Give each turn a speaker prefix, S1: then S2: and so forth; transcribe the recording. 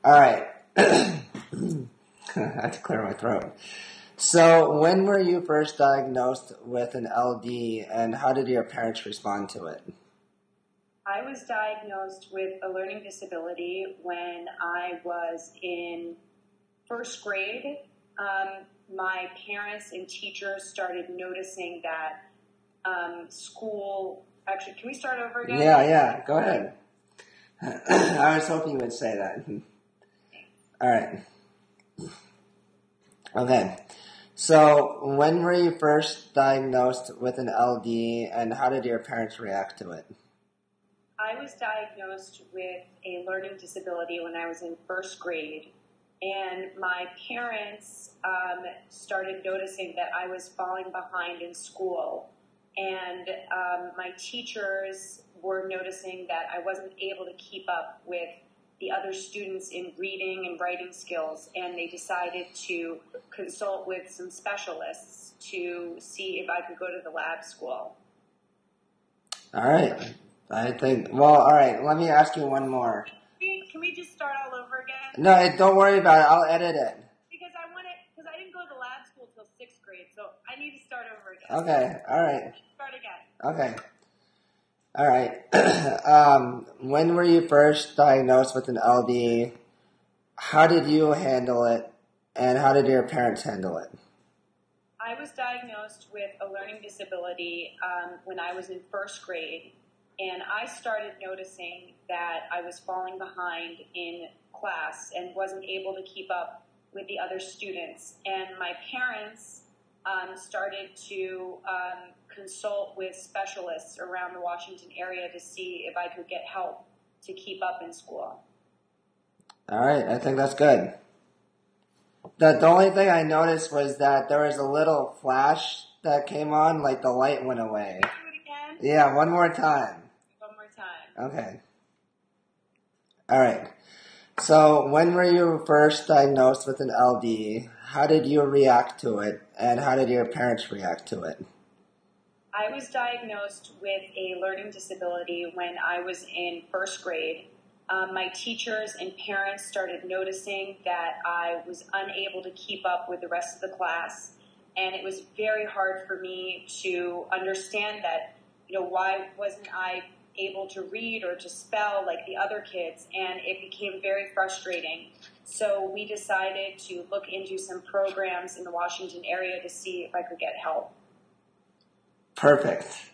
S1: All right. I have to clear my throat. So, when were you first diagnosed with an LD, and how did your parents respond to it?
S2: I was diagnosed with a learning disability when I was in first grade. My parents and teachers started noticing that school. Actually, can we start over again?
S1: Yeah, go ahead. I was hoping you would say that. All right. Okay. So, when were you first diagnosed with an LD, and how did your parents react to it?
S2: I was diagnosed with a learning disability when I was in first grade, and my parents started noticing that I was falling behind in school, and my teachers were noticing that I wasn't able to keep up with the other students in reading and writing skills, and they decided to consult with some specialists to see if I could go to the lab school.
S1: All right. All right, let me ask you one more.
S2: Can we just start all over again?
S1: No, don't worry about it. I'll edit it.
S2: Because I didn't go to the lab school till 6th grade, so I need to start over again.
S1: Okay, all right.
S2: Start again.
S1: Okay. All right. When were you first diagnosed with an LD? How did you handle it? And how did your parents handle it?
S2: I was diagnosed with a learning disability when I was in first grade. And I started noticing that I was falling behind in class and wasn't able to keep up with the other students. And my parents started to consult with specialists around the Washington area to see if I could get help to keep up in school.
S1: All right, I think that's good. The only thing I noticed was that there was a little flash that came on, like the light went away.
S2: Do it again?
S1: Yeah, one more time.
S2: One more time.
S1: Okay. All right. So, when were you first diagnosed with an LD? How did you react to it? And how did your parents react to it?
S2: I was diagnosed with a learning disability when I was in first grade. My teachers and parents started noticing that I was unable to keep up with the rest of the class. And it was very hard for me to understand that, why wasn't I able to read or to spell like the other kids, and it became very frustrating. So we decided to look into some programs in the Washington area to see if I could get help.
S1: Perfect.